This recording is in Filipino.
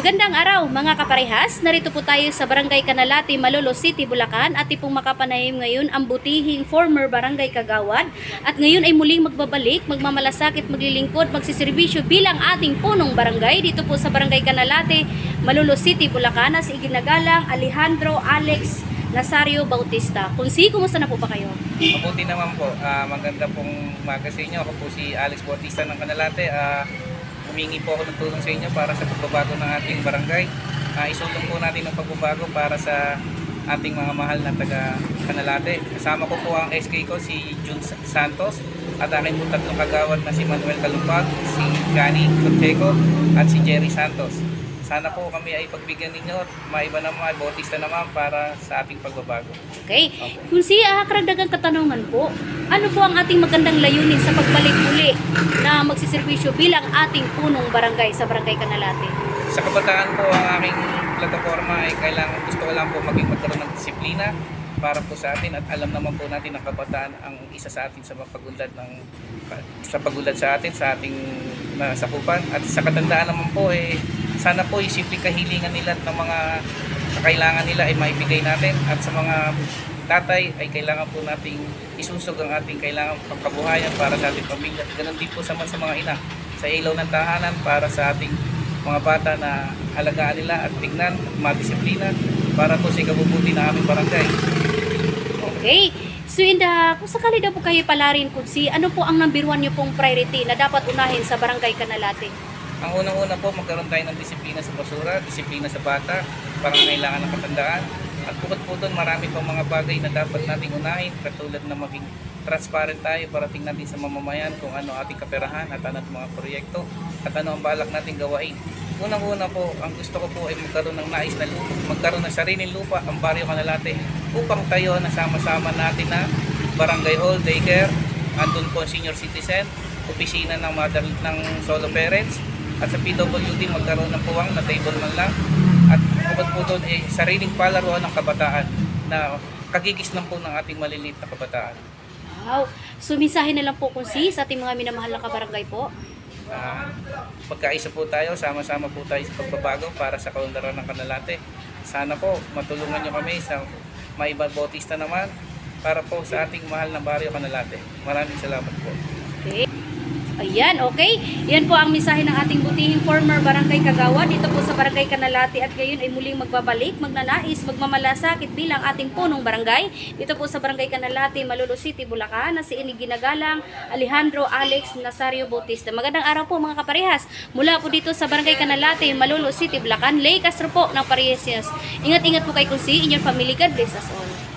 Magandang araw mga kaparehas, narito po tayo sa Barangay Canalate, Malolos City, Bulacan at pong makapanayam ngayon ang butihing former Barangay Kagawad at ngayon ay muling magbabalik, magmamalasakit, maglilingkod, magsiservisyo bilang ating punong barangay dito po sa Barangay Canalate, Malolos City, Bulacan na si Iginagalang Alejandro Alex Nazario Bautista. Kunsi, kumusta na po ba kayo? Mabuti naman po, maganda pong umaga sa inyo. Ako po si Alex Bautista ng Canalate. Humingi po ako ng tulong sa inyo para sa pagbabago ng ating barangay. Isulong po natin ang pagbabago para sa ating mga mahal na taga Canalate. Kasama ko po ang SK ko, si Jun Santos, at aking po tatlong kagawad na si Manuel Kalumpag, si Gani Corteco, at si Jerry Santos. Sana po kami ay pagbigyan ninyo at maiba naman, Bautista naman para sa ating pagbabago. Okay. Kung karagdagang katanungan po, ano po ang ating magandang layunin sa pagbalik muli na magsiservisyo bilang ating punong barangay sa Barangay Canalate? Sa kabataan po, ang aking plataforma ay gusto ko lang po magkaroon ng disiplina para po sa atin, at alam naman po natin ang kabataan ang isa sa atin sa pagulad sa atin sa ating nasakupan, at sa katandaan naman po sana po yung simpleng kahilingan nila at ng mga kailangan nila ay maibigay natin, at sa mga tatay ay kailangan po nating isusog ang ating kailangan pangkabuhayan para sa ating pamilya. Ganun din po sa mga ina sa ilaw ng tahanan para sa ating mga bata na alagaan nila at tignan at madisiplina para po sa ikabubuti ng aming barangay. Okay. So kung sakali daw po kayo palarin kunsi, ano po ang number 1 nyo pong priority na dapat unahin sa Barangay Canalate? Ang unang-una po, magkaroon tayo ng disiplina sa basura, disiplina sa bata, pangangailangan ng katandaan. At bukod po doon, marami pang mga bagay na dapat nating unahin, katulad na maging transparent tayo para tingnan natin sa mamamayan kung ano ating kaperahan at ano mga proyekto at ano ang balak nating gawain. Unang-una po, ang gusto ko po ay magkaroon ng nais na lupa, magkaroon ng sariling lupa ang Barrio Canalate upang tayo na sama-sama natin na barangay hall, daycare, andun po senior citizen, opisina ng solo parents, at sa PWD magkaroon ng puwang na table man lang, at bukod po doon sariling palaruan ng kabataan na kagigisnan po ng ating maliliit na kabataan. Wow! So mensahe na lang po kunsi sa ating mga minamahal na kabarangay po. Pagkaisa po tayo, sama-sama po tayo sa pagbabago para sa kaunlaran ng Canalate. Sana po matulungan nyo kami sa maiba Bautista naman para po sa ating mahal na Barrio Canalate. Maraming salamat po. Okay. Ayan, okay. Yan po ang mensahe ng ating butihing former Barangay Kagawad dito po sa Barangay Canalate, at ngayon ay muling magbabalik, magnanais, magmamalasakit bilang ating punong barangay dito po sa Barangay Canalate, Malolos City, Bulacan na si Iginagalang Alejandro Alex Nazario Bautista. Magandang araw po mga kaparehas. Mula po dito sa Barangay Canalate, Malolos City, Bulacan, Lay Castro po ng Parehas. Ingat-ingat po kay Kunsi, in your family. God bless us all.